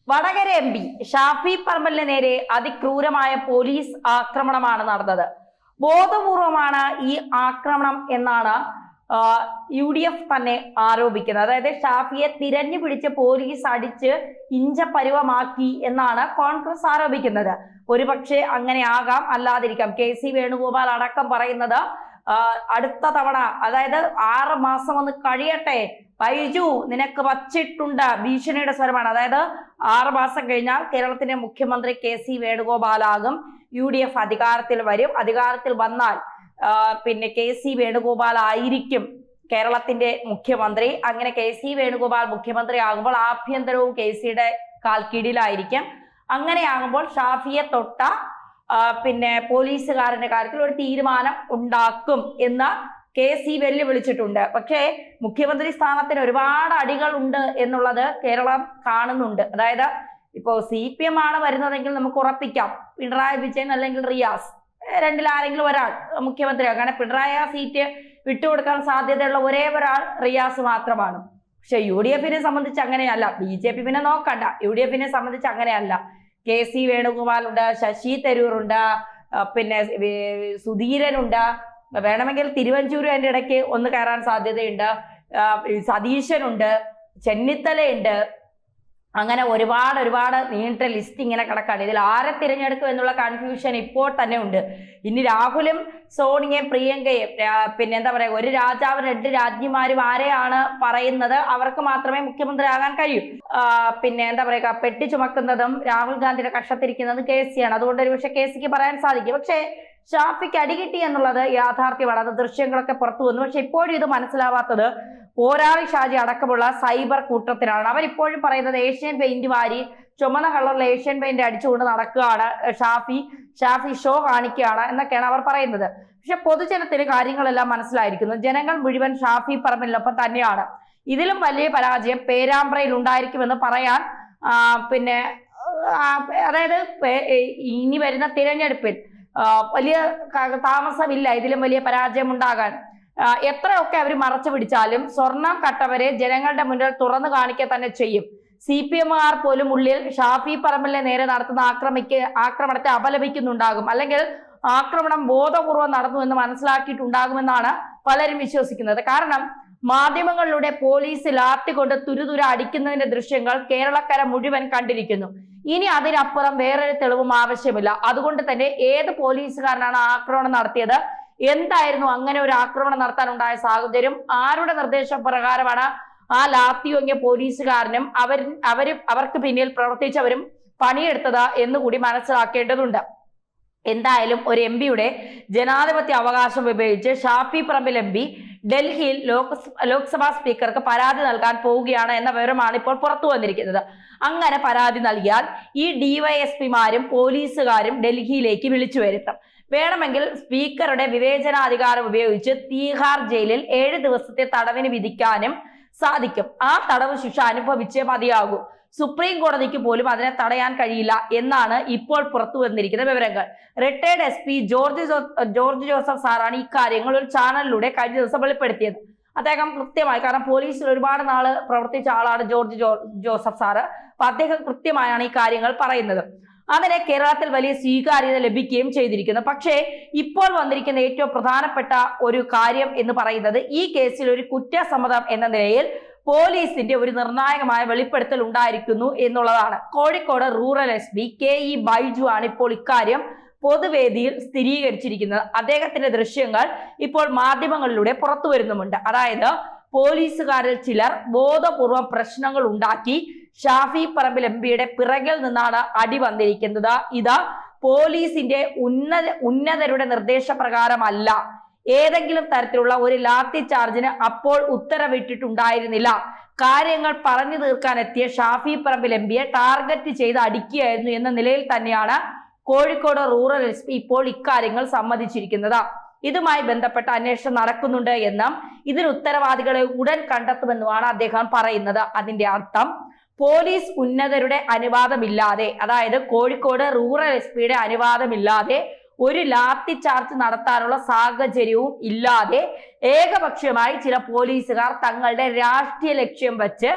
Vadakara M P Shafi പറമ്പലിന് നേരെ അതിക്രൂരമായ police ആക്രമണമാണ് നടന്നത്. ബോധപൂർവമാണ് ഈ ആക്രമണം എന്നാണ് UDF തന്നെ ആരോപിക്കുന്നത്. അതായത് ഷാഫിയെ തിരഞ്ഞു പിടിച്ച് പോലീസ് അടിച്ച് ഇഞ്ചപരുവമാക്കി എന്നാണ് കോൺഗ്രസ് ആരോപിക്കുന്നത്. ഒരുപക്ഷെ അങ്ങനെ ആകാം, അല്ലാതിരിക്കാം. KC വേണുഗോപാൽ അടക്കം പറയുന്നത് അടുത്ത തവണ, അതായത് 6 മാസം ഒന്ന് കഴിയട്ടെ, ബൈജു നിനക്ക് വച്ചിട്ടുണ്ട് ഭീഷണിയുടെ സ്വരമാണ്. അതായത് 6 മാസം കഴിഞ്ഞാൽ കേരളത്തിന്റെ മുഖ്യമന്ത്രി KC വേണുഗോപാലാകും. UDF അധികാരത്തിൽ വരും. അധികാരത്തിൽ വന്നാൽ പിന്നെ KC വേണുഗോപാൽ ആയിരിക്കും കേരളത്തിന്റെ മുഖ്യമന്ത്രി. അങ്ങനെ KC വേണുഗോപാൽ മുഖ്യമന്ത്രി ആകുമ്പോൾ ആഭ്യന്തരവും KCയുടെ കാൽക്കീഴിലായിരിക്കും. അങ്ങനെയാകുമ്പോൾ ഷാഫിയെ തൊട്ട പിന്നെ പോലീസുകാരന്റെ കാര്യത്തിൽ ഒരു തീരുമാനം ഉണ്ടാക്കും എന്ന് KC വെല്ലുവിളിച്ചിട്ടുണ്ട്. പക്ഷേ മുഖ്യമന്ത്രി സ്ഥാനത്തിന് ഒരുപാട് അടികൾ ഉണ്ട് എന്നുള്ളത് കേരളം കാണുന്നുണ്ട്. അതായത് ഇപ്പോ CPM ആണ് വരുന്നതെങ്കിൽ നമുക്ക് ഉറപ്പിക്കാം പിണറായി വിജയൻ അല്ലെങ്കിൽ റിയാസ്, രണ്ടിൽ ആരെങ്കിലും ഒരാൾ മുഖ്യമന്ത്രിയാകും. കാരണം പിണറായി ആ സീറ്റ് വിട്ടുകൊടുക്കാൻ സാധ്യതയുള്ള ഒരേ ഒരാൾ റിയാസ് മാത്രമാണ്. പക്ഷെ UDFനെ സംബന്ധിച്ച് അങ്ങനെയല്ല. BJP പിന്നെ നോക്കണ്ട. UDFനെ സംബന്ധിച്ച് അങ്ങനെയല്ല. KC വേണുഗോപാൽ ഉണ്ട്, ശശി തരൂറുണ്ട്, പിന്നെ സുധീരനുണ്ട്, വേണമെങ്കിൽ തിരുവഞ്ചൂര് അതിൻ്റെ ഇടയ്ക്ക് ഒന്ന് കയറാൻ സാധ്യതയുണ്ട്, സതീശനുണ്ട്, ചെന്നിത്തലയുണ്ട്. അങ്ങനെ ഒരുപാട് നീണ്ട ലിസ്റ്റ് ഇങ്ങനെ കിടക്കാണ്. ഇതിൽ ആരെ തിരഞ്ഞെടുക്കും എന്നുള്ള കൺഫ്യൂഷൻ ഇപ്പോൾ തന്നെ ഉണ്ട്. ഇനി രാഹുലും സോണിയയും പ്രിയങ്കയും പിന്നെ എന്താ പറയുക, ഒരു രാജാവ് 2 രാജ്ഞിമാരും ആരെയാണ് പറയുന്നത് അവർക്ക് മാത്രമേ മുഖ്യമന്ത്രി ആകാൻ കഴിയൂ. പിന്നെ എന്താ പറയുക, പെട്ടി ചുമക്കുന്നതും രാഹുൽ ഗാന്ധിയുടെ കക്ഷത്തിരിക്കുന്നതും KCയാണ്. അതുകൊണ്ട് ഒരു പക്ഷെ KCക്ക് പറയാൻ സാധിക്കും. പക്ഷേ ഷാഫിക്ക് അടികിട്ടി എന്നുള്ളത് യാഥാർത്ഥ്യമാണ്. അത് ദൃശ്യങ്ങളൊക്കെ പുറത്തു വന്നു. പക്ഷെ ഇപ്പോഴും ഇത് മനസ്സിലാവാത്തത് പോരാളി ഷാജി അടക്കമുള്ള സൈബർ കൂട്ടത്തിലാണ്. അവരിപ്പോഴും പറയുന്നത് ഏഷ്യൻ പെയിന്റ് വാരി ചുമന്ന കളറിൽ ഏഷ്യൻ പെയിന്റ് അടിച്ചുകൊണ്ട് നടക്കുകയാണ് ഷാഫി ഷോ കാണിക്കുകയാണ് എന്നൊക്കെയാണ് അവർ പറയുന്നത്. പക്ഷെ പൊതുജനത്തിന് കാര്യങ്ങളെല്ലാം മനസ്സിലായിരിക്കുന്നു. ജനങ്ങൾ മുഴുവൻ ഷാഫി പറമ്പലിനൊപ്പം തന്നെയാണ്. ഇതിലും വലിയ പരാജയം പേരാമ്പ്രയിൽ ഉണ്ടായിരിക്കുമെന്ന് പറയാൻ പിന്നെ അതായത് ഇനി വരുന്ന തിരഞ്ഞെടുപ്പിൽ വലിയ താമസമില്ല ഇതിലും വലിയ പരാജയം ഉണ്ടാകാൻ. എത്രയൊക്കെ അവർ മറച്ചു പിടിച്ചാലും സ്വർണം കട്ടവരെ ജനങ്ങളുടെ മുന്നിൽ തുറന്നു കാണിക്കുക തന്നെ ചെയ്യും. CPMകാർ പോലും ഉള്ളിൽ ഷാഫി പറമ്പലിനെ നേരെ നടത്തുന്ന ആക്രമണത്തെ അപലപിക്കുന്നുണ്ടാകും, അല്ലെങ്കിൽ ആക്രമണം ബോധപൂർവം നടന്നു എന്ന് മനസ്സിലാക്കിയിട്ടുണ്ടാകുമെന്നാണ് പലരും വിശ്വസിക്കുന്നത്. കാരണം മാധ്യമങ്ങളിലൂടെ പോലീസ് ലാത്തിക്കൊണ്ട് തുരുതുര അടിക്കുന്നതിന്റെ ദൃശ്യങ്ങൾ കേരളക്കര മുഴുവൻ കണ്ടിരിക്കുന്നു. ഇനി അതിനപ്പുറം വേറൊരു തെളിവും ആവശ്യമില്ല. അതുകൊണ്ട് തന്നെ ഏത് പോലീസുകാരനാണ് ആക്രമണം നടത്തിയത്, എന്തായിരുന്നു അങ്ങനെ ഒരു ആക്രമണം നടത്താനുണ്ടായ സാഹചര്യം, ആരുടെ നിർദ്ദേശപ്രകാരമാണ് ആ ലാത്തിയൊങ്ങിയ പോലീസുകാരനും അവർക്ക് പിന്നിൽ പ്രവർത്തിച്ചവരും പണിയെടുത്തത് എന്നുകൂടി മനസ്സിലാക്കേണ്ടതുണ്ട്. എന്തായാലും ഒരു MPയുടെ ജനാധിപത്യ അവകാശം ഉപയോഗിച്ച് ഷാഫി പറമ്പിൽ MP ഡൽഹിയിൽ ലോക്സഭാ സ്പീക്കർക്ക് പരാതി നൽകാൻ പോവുകയാണ് എന്ന വിവരമാണ് ഇപ്പോൾ പുറത്തു വന്നിരിക്കുന്നത്. അങ്ങനെ പരാതി നൽകിയാൽ ഈ DYSPമാരും പോലീസുകാരും ഡൽഹിയിലേക്ക് വിളിച്ചു വരുത്തും. വേണമെങ്കിൽ സ്പീക്കറുടെ വിവേചനാധികാരം ഉപയോഗിച്ച് തീഹാർ ജയിലിൽ 7 ദിവസത്തെ തടവിന് വിധിക്കാനും സാധിക്കും. ആ തടവ് ശിക്ഷ അനുഭവിച്ചേ മതിയാകൂ. സുപ്രീം കോടതിക്ക് പോലും അതിനെ തടയാൻ കഴിയില്ല എന്നാണ് ഇപ്പോൾ പുറത്തു വന്നിരിക്കുന്ന വിവരങ്ങൾ. റിട്ടയർഡ് SP ജോർജ് ജോസഫ് സാറാണ് ഇക്കാര്യങ്ങൾ ഒരു ചാനലിലൂടെ കഴിഞ്ഞ ദിവസം വെളിപ്പെടുത്തിയത്. അദ്ദേഹം കൃത്യമായി, കാരണം പോലീസിൽ ഒരുപാട് നാള് പ്രവർത്തിച്ച ആളാണ് ജോസഫ് സാറ്. അപ്പൊ അദ്ദേഹം കൃത്യമായാണ് ഈ കാര്യങ്ങൾ പറയുന്നത്. അതിനെ കേരളത്തിൽ വലിയ സ്വീകാര്യത ലഭിക്കുകയും ചെയ്തിരിക്കുന്നു. പക്ഷേ ഇപ്പോൾ വന്നിരിക്കുന്ന ഏറ്റവും പ്രധാനപ്പെട്ട ഒരു കാര്യം എന്ന് പറയുന്നത് ഈ കേസിൽ ഒരു കുറ്റസമ്മതം എന്ന നിലയിൽ പോലീസിന്റെ ഒരു നിർണായകമായ വെളിപ്പെടുത്തൽ ഉണ്ടായിരിക്കുന്നു എന്നുള്ളതാണ്. Kozhikode rural SP KE Baiju ആണ് ഇപ്പോൾ ഇക്കാര്യം പൊതുവേദിയിൽ സ്ഥിരീകരിച്ചിരിക്കുന്നത്. അദ്ദേഹത്തിന്റെ ദൃശ്യങ്ങൾ ഇപ്പോൾ മാധ്യമങ്ങളിലൂടെ പുറത്തു വരുന്നുമുണ്ട്. അതായത് പോലീസുകാരിൽ ചിലർ ബോധപൂർവം പ്രശ്നങ്ങൾ ഉണ്ടാക്കി ഷാഫി പറമ്പിൽ MPയുടെ പിറകിൽ നിന്നാണ് അടി വന്നിരിക്കുന്നത്. ഇത് പോലീസിന്റെ ഉന്നതരുടെ നിർദ്ദേശപ്രകാരമല്ല. ഏതെങ്കിലും തരത്തിലുള്ള ഒരു ലാത്തി ചാർജിന് അപ്പോൾ ഉത്തരവിട്ടിട്ടുണ്ടായിരുന്നില്ല. കാര്യങ്ങൾ പറഞ്ഞു തീർക്കാൻ എത്തിയ ഷാഫി പറമ്പിൽ MPയെ ടാർഗറ്റ് ചെയ്ത് അടിക്കുകയായിരുന്നു എന്ന നിലയിൽ തന്നെയാണ് കോഴിക്കോട് റൂറൽ SP ഇപ്പോൾ ഇക്കാര്യങ്ങൾ സമ്മതിച്ചിരിക്കുന്നത്. ഇതുമായി ബന്ധപ്പെട്ട അന്വേഷണം നടക്കുന്നുണ്ട് എന്നും ഇതിന് ഉത്തരവാദികളെ ഉടൻ കണ്ടെത്തുമെന്നുമാണ് അദ്ദേഹം പറയുന്നത്. അതിന്റെ അർത്ഥം പോലീസ് ഉന്നതരുടെ അനുവാദമില്ലാതെ, അതായത് കോഴിക്കോട് റൂറൽ SPയുടെ അനുവാദമില്ലാതെ ഒരു ലാത്തി ചാർജ് നടത്താനുള്ള സാഹചര്യവും ഇല്ലാതെ ഏകപക്ഷീയമായി ചില പോലീസുകാർ തങ്ങളുടെ രാഷ്ട്രീയ ലക്ഷ്യം വെച്ച്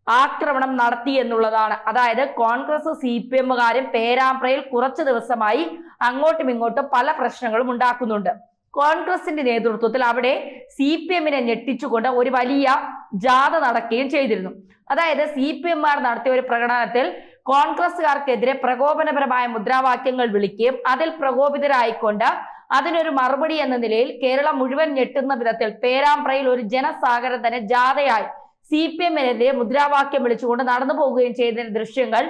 ആക്രമണം നടത്തി എന്നുള്ളതാണ്. അതായത് കോൺഗ്രസ് CPM-കാരും പേരാമ്പ്രയിൽ കുറച്ചു ദിവസമായി അങ്ങോട്ടും ഇങ്ങോട്ടും പല പ്രശ്നങ്ങളും ഉണ്ടാക്കുന്നുണ്ട്. കോൺഗ്രസിന്റെ നേതൃത്വത്തിൽ അവിടെ CPM-നെ ഞെട്ടിച്ചുകൊണ്ട് ഒരു വലിയ ജാഥ നടക്കുകയും ചെയ്തിരുന്നു. അതായത് CPM-മാർ നടത്തിയ ഒരു പ്രകടനത്തിൽ കോൺഗ്രസുകാർക്കെതിരെ പ്രകോപനപരമായ മുദ്രാവാക്യങ്ങൾ വിളിക്കുകയും അതിൽ പ്രകോപിതരായിക്കൊണ്ട് അതിനൊരു മറുപടി എന്ന നിലയിൽ കേരളം മുഴുവൻ ഞെട്ടുന്ന വിധത്തിൽ പേരാമ്പ്രയിൽ ഒരു ജനസാഗരം തന്നെ ജാഥയായി CPM-നെതിരെ മുദ്രാവാക്യം വിളിച്ചുകൊണ്ട് നടന്നു പോവുകയും ചെയ്ത ദൃശ്യങ്ങൾ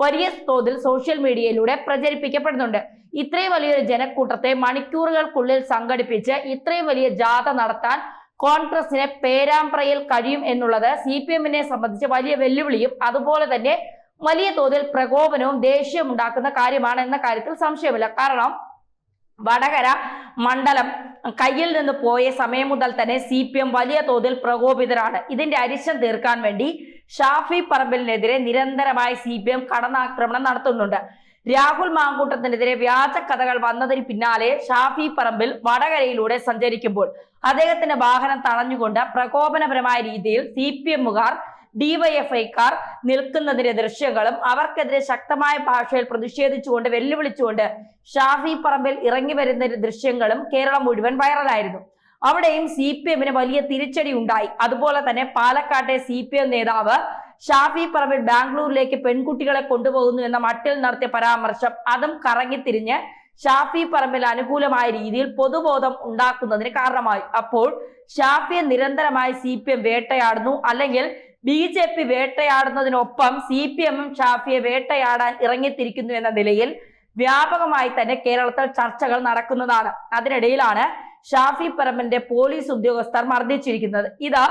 വലിയ തോതിൽ സോഷ്യൽ മീഡിയയിലൂടെ പ്രചരിപ്പിക്കപ്പെടുന്നുണ്ട്. ഇത്രയും വലിയൊരു ജനക്കൂട്ടത്തെ മണിക്കൂറുകൾക്കുള്ളിൽ സംഘടിപ്പിച്ച് ഇത്രയും വലിയ ജാഥ നടത്താൻ കോൺഗ്രസിനെ പേരാമ്പ്രയിൽ കഴിയും എന്നുള്ളത് CPM-നെ സംബന്ധിച്ച് വലിയ വെല്ലുവിളിയും അതുപോലെ തന്നെ വലിയ തോതിൽ പ്രകോപനവും ദേഷ്യവും ഉണ്ടാക്കുന്ന കാര്യമാണ് എന്ന കാര്യത്തിൽ സംശയമില്ല. കാരണം വടകര മണ്ഡലം കയ്യിൽ നിന്ന് പോയ സമയം മുതൽ തന്നെ CPM വലിയ തോതിൽ പ്രകോപിതരാണ്. ഇതിന്റെ അരിശം തീർക്കാൻ വേണ്ടി ഷാഫി പറമ്പിലിനെതിരെ നിരന്തരമായി CPM കടന്നാക്രമണം നടത്തുന്നുണ്ട്. രാഹുൽ മാങ്കൂട്ടത്തിനെതിരെ വ്യാജ കഥകൾ വന്നതിന് പിന്നാലെ ഷാഫി പറമ്പിൽ വടകരയിലൂടെ സഞ്ചരിക്കുമ്പോൾ അദ്ദേഹത്തിന്റെ വാഹനം തടഞ്ഞുകൊണ്ട് പ്രകോപനപരമായ രീതിയിൽ CPM-കാർ DYFI-ക്കാർ നിൽക്കുന്നതിന്റെ ദൃശ്യങ്ങളും അവർക്കെതിരെ ശക്തമായ ഭാഷയിൽ പ്രതിഷേധിച്ചുകൊണ്ട് വെല്ലുവിളിച്ചുകൊണ്ട് ഷാഫി പറമ്പിൽ ഇറങ്ങി വരുന്ന ദൃശ്യങ്ങളും കേരളം മുഴുവൻ വൈറലായിരുന്നു. അവിടെയും CPM-ന് വലിയ തിരിച്ചടി ഉണ്ടായി. അതുപോലെ തന്നെ പാലക്കാട്ടെ CPM നേതാവ് ഷാഫി പറമ്പിൽ ബാംഗ്ലൂരിലേക്ക് പെൺകുട്ടികളെ കൊണ്ടുപോകുന്നു എന്ന മട്ടിൽ നടത്തിയ പരാമർശം അതും കറങ്ങിത്തിരിഞ്ഞ് ഷാഫി പറമ്പിൽ അനുകൂലമായ രീതിയിൽ പൊതുബോധം ഉണ്ടാക്കുന്നതിന് കാരണമായി. അപ്പോൾ ഷാഫിയെ നിരന്തരമായി CPM വേട്ടയാടുന്നു, അല്ലെങ്കിൽ BJP വേട്ടയാടുന്നതിനൊപ്പം CPM-ഉം ഷാഫിയെ വേട്ടയാടാൻ ഇറങ്ങിത്തിരിക്കുന്നു എന്ന നിലയിൽ വ്യാപകമായി തന്നെ കേരളത്തിൽ ചർച്ചകൾ നടക്കുന്നതാണ്. അതിനിടയിലാണ് ഷാഫി പറമ്പിന്റെ പോലീസ് ഉദ്യോഗസ്ഥർ മർദ്ദിച്ചിരിക്കുന്നത്. ഇത്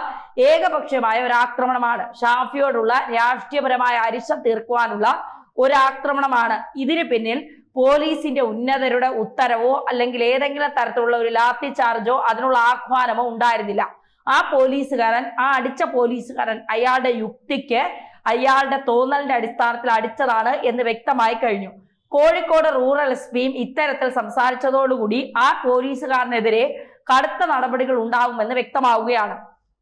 ഏകപക്ഷീയമായ ഒരു ആക്രമണമാണ്. ഷാഫിയോടുള്ള രാഷ്ട്രീയപരമായ അരിശം തീർക്കുവാനുള്ള ഒരു ആക്രമണമാണ്. ഇതിന് പിന്നിൽ പോലീസിന്റെ ഉന്നതരുടെ ഉത്തരവോ അല്ലെങ്കിൽ ഏതെങ്കിലും തരത്തിലുള്ള ഒരു ലാത്തി ചാർജോ അതിനുള്ള ആഹ്വാനമോ ഉണ്ടായിരുന്നില്ല. ആ അടിച്ച പോലീസുകാരൻ അയാളുടെ യുക്തിക്ക് അയാളുടെ തോന്നലിന്റെ അടിസ്ഥാനത്തിൽ അടിച്ചതാണ് എന്ന് വ്യക്തമായി കഴിഞ്ഞു. കോഴിക്കോട് റൂറൽ SP-യും ഇത്തരത്തിൽ സംസാരിച്ചതോടുകൂടി ആ പോലീസുകാരനെതിരെ കടുത്ത നടപടികൾ ഉണ്ടാകുമെന്ന് വ്യക്തമാവുകയാണ്.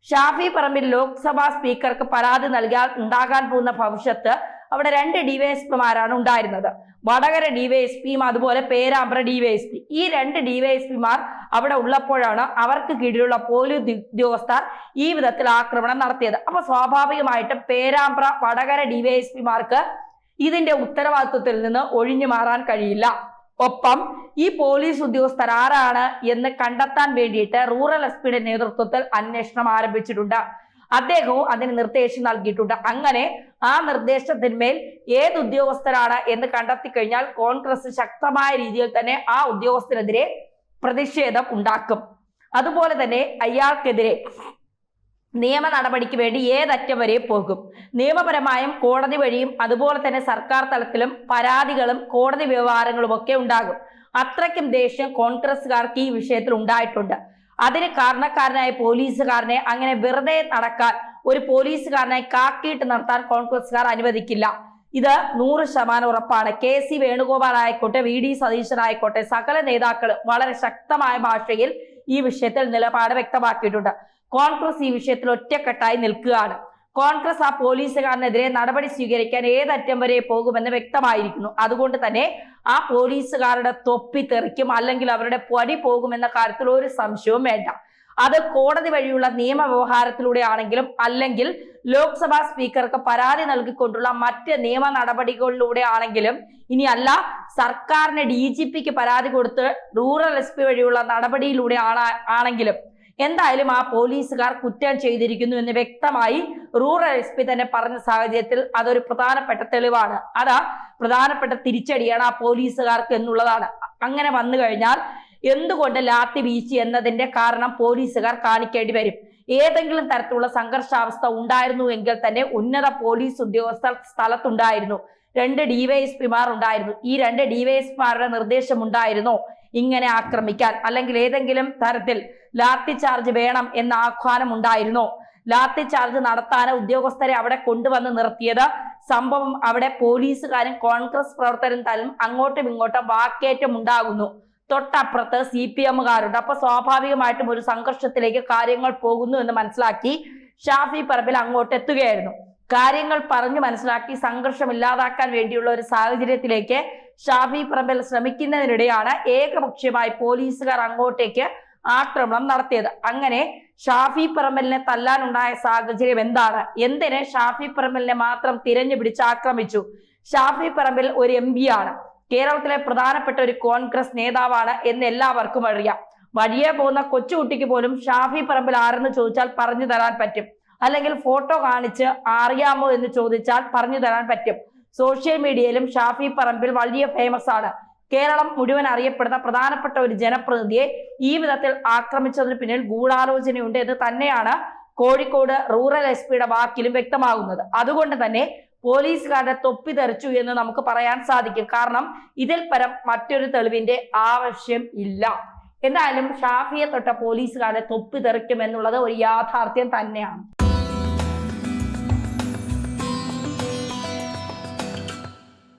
ഷാഫി പറമ്പിൽ ലോക്സഭാ സ്പീക്കർക്ക് പരാതി നൽകിയാൽ ഉണ്ടാകാൻ പോകുന്ന ഭവിഷ്യത്ത് അവിടെ 2 DYSP-മാരാണ് ഉണ്ടായിരുന്നത്. വടകര DYSP-യും അതുപോലെ പേരാമ്പ്ര DYSP. ഈ 2 DYSP-മാർ അവിടെ ഉള്ളപ്പോഴാണ് അവർക്ക് കീഴിലുള്ള പോലീസ് ഉദ്യോഗസ്ഥർ ഈ വിധത്തിൽ ആക്രമണം നടത്തിയത്. അപ്പൊ സ്വാഭാവികമായിട്ടും പേരാമ്പ്ര വടകര DYSP-മാർക്ക് ഇതിന്റെ ഉത്തരവാദിത്വത്തിൽ നിന്ന് ഒഴിഞ്ഞു മാറാൻ കഴിയില്ല. ഒപ്പം ഈ പോലീസ് ഉദ്യോഗസ്ഥർ ആരാണ് എന്ന് കണ്ടെത്താൻ വേണ്ടിയിട്ട് റൂറൽ SP-യുടെ നേതൃത്വത്തിൽ അന്വേഷണം ആരംഭിച്ചിട്ടുണ്ട്. അദ്ദേഹവും അതിന് നിർദ്ദേശം നൽകിയിട്ടുണ്ട്. അങ്ങനെ ആ നിർദ്ദേശത്തിന്മേൽ ഏത് ഉദ്യോഗസ്ഥരാണ് എന്ന് കണ്ടെത്തി കഴിഞ്ഞാൽ കോൺഗ്രസ് ശക്തമായ രീതിയിൽ തന്നെ ആ ഉദ്യോഗസ്ഥനെതിരെ പ്രതിഷേധം ഉണ്ടാക്കും. അതുപോലെ തന്നെ അയാൾക്കെതിരെ നിയമ നടപടിക്ക് വേണ്ടി ഏതറ്റം വരെ പോകും. നിയമപരമായും കോടതി വഴിയും അതുപോലെ തന്നെ സർക്കാർ തലത്തിലും പരാതികളും കോടതി വ്യവഹാരങ്ങളും ഒക്കെ ഉണ്ടാകും. അത്രയ്ക്കും ദേഷ്യം കോൺഗ്രസുകാർക്ക് ഈ വിഷയത്തിൽ ഉണ്ടായിട്ടുണ്ട്. അതിന് കാരണക്കാരനായ പോലീസുകാരനെ അങ്ങനെ വെറുതെ നടക്കാൻ ഒരു പോലീസുകാരനായി കാക്കിയിട്ട് നടത്താൻ കോൺഗ്രസുകാർ അനുവദിക്കില്ല. ഇത് 100% ഉറപ്പാണ്. KC വേണുഗോപാൽ ആയിക്കോട്ടെ, VD സതീശൻ ആയിക്കോട്ടെ, സകല നേതാക്കളും വളരെ ശക്തമായ ഭാഷയിൽ ഈ വിഷയത്തിൽ നിലപാട് വ്യക്തമാക്കിയിട്ടുണ്ട്. കോൺഗ്രസ് ഈ വിഷയത്തിൽ ഒറ്റക്കെട്ടായി നിൽക്കുകയാണ്. കോൺഗ്രസ് ആ പോലീസുകാരനെതിരെ നടപടി സ്വീകരിക്കാൻ ഏതറ്റം വരെ പോകുമെന്ന് വ്യക്തമായിരിക്കുന്നു. അതുകൊണ്ട് തന്നെ ആ പോലീസുകാരുടെ തൊപ്പി തെറിക്കും, അല്ലെങ്കിൽ അവരുടെ പടി പോകുമെന്ന കാര്യത്തിൽ ഒരു സംശയവും വേണ്ട. അത് കോടതി വഴിയുള്ള നിയമവ്യവഹാരത്തിലൂടെ ആണെങ്കിലും അല്ലെങ്കിൽ ലോക്സഭാ സ്പീക്കർക്ക് പരാതി നൽകിക്കൊണ്ടുള്ള മറ്റ് നിയമ നടപടികളിലൂടെ ആണെങ്കിലും, ഇനി അല്ല സർക്കാരിന് DGP-ക്ക് പരാതി കൊടുത്ത് റൂറൽ SP വഴിയുള്ള നടപടിയിലൂടെ ആണെങ്കിലും എന്തായാലും ആ പോലീസുകാർ കുറ്റം ചെയ്തിരിക്കുന്നു എന്ന് വ്യക്തമായി റൂറൽ SP തന്നെ പറഞ്ഞ സാഹചര്യത്തിൽ അതൊരു പ്രധാനപ്പെട്ട തെളിവാണ്. അതാ പ്രധാനപ്പെട്ട തിരിച്ചടിയാണ് ആ പോലീസുകാർക്ക് എന്നുള്ളതാണ്. അങ്ങനെ വന്നു കഴിഞ്ഞാൽ എന്തുകൊണ്ട് ലാത്തി വീശി എന്നതിന്റെ കാരണം പോലീസുകാർ കാണിക്കേണ്ടി വരും. ഏതെങ്കിലും തരത്തിലുള്ള സംഘർഷാവസ്ഥ ഉണ്ടായിരുന്നു എങ്കിൽ തന്നെ ഉന്നത പോലീസ് ഉദ്യോഗസ്ഥർ സ്ഥലത്തുണ്ടായിരുന്നു. 2 DYSP-മാർ ഉണ്ടായിരുന്നു. ഈ 2 DYSP-മാരുടെ നിർദ്ദേശം ഉണ്ടായിരുന്നോ ഇങ്ങനെ ആക്രമിക്കാൻ, അല്ലെങ്കിൽ ഏതെങ്കിലും തരത്തിൽ ലാത്തി ചാർജ് വേണം എന്ന ആഹ്വാനം ഉണ്ടായിരുന്നോ? ലാത്തി ചാർജ് നടത്താൻ ഉദ്യോഗസ്ഥരെ അവിടെ കൊണ്ടുവന്ന് നിർത്തിയത് സംഭവം അവിടെ പോലീസുകാരും കോൺഗ്രസ് പ്രവർത്തകരും തമ്മിൽ അങ്ങോട്ടും ഇങ്ങോട്ടും വാക്കേറ്റം ഉണ്ടാകുന്നു. തൊട്ടപ്പുറത്ത് CPM-കാരുണ്ട്. അപ്പൊ സ്വാഭാവികമായിട്ടും ഒരു സംഘർഷത്തിലേക്ക് കാര്യങ്ങൾ പോകുന്നു എന്ന് മനസ്സിലാക്കി ഷാഫി പറമ്പിൽ അങ്ങോട്ട് എത്തുകയായിരുന്നു. കാര്യങ്ങൾ പറഞ്ഞു മനസ്സിലാക്കി സംഘർഷം ഇല്ലാതാക്കാൻ വേണ്ടിയുള്ള ഒരു സാഹചര്യത്തിലേക്ക് ഷാഫി പറമ്പിൽ ശ്രമിക്കുന്നതിനിടെയാണ് ഏകപക്ഷീയമായി പോലീസുകാർ അങ്ങോട്ടേക്ക് ആക്രമണം നടത്തിയത്. അങ്ങനെ ഷാഫി പറമ്പലിനെ തല്ലാനുണ്ടായ സാഹചര്യം എന്താണ്? എന്തിന് ഷാഫി പറമ്പലിനെ മാത്രം തിരഞ്ഞു പിടിച്ച് ആക്രമിച്ചു? ഷാഫി പറമ്പിൽ ഒരു MP ആണ്, കേരളത്തിലെ പ്രധാനപ്പെട്ട ഒരു കോൺഗ്രസ് നേതാവാണ് എന്ന് എല്ലാവർക്കും അറിയാം. വഴിയെ പോകുന്ന കൊച്ചുകുട്ടിക്ക് പോലും ഷാഫി പറമ്പിൽ ആരെന്ന് ചോദിച്ചാൽ പറഞ്ഞു തരാൻ പറ്റും, അല്ലെങ്കിൽ ഫോട്ടോ കാണിച്ച് അറിയാമോ എന്ന് ചോദിച്ചാൽ പറഞ്ഞു തരാൻ പറ്റും. സോഷ്യൽ മീഡിയയിലും ഷാഫി പറമ്പിൽ വലിയ ഫേമസ് ആണ്. കേരളം മുഴുവൻ അറിയപ്പെടുന്ന പ്രധാനപ്പെട്ട ഒരു ജനപ്രതിനിധിയെ ഈ വിധത്തിൽ ആക്രമിച്ചതിന് പിന്നിൽ ഗൂഢാലോചനയുണ്ട് എന്ന് തന്നെയാണ് കോഴിക്കോട് റൂറൽ SP വാക്കിലും വ്യക്തമാകുന്നത്. അതുകൊണ്ട് തന്നെ പോലീസുകാരുടെ തൊപ്പി തെറിച്ചു എന്ന് നമുക്ക് പറയാൻ സാധിക്കും. കാരണം ഇതിൽ പരം മറ്റൊരു തെളിവിന്റെ ആവശ്യം ഇല്ല. എന്തായാലും ഷാഫിയെ തൊട്ട പോലീസുകാരെ തൊപ്പി തെറിക്കും എന്നുള്ളത് ഒരു യാഥാർത്ഥ്യം തന്നെയാണ്.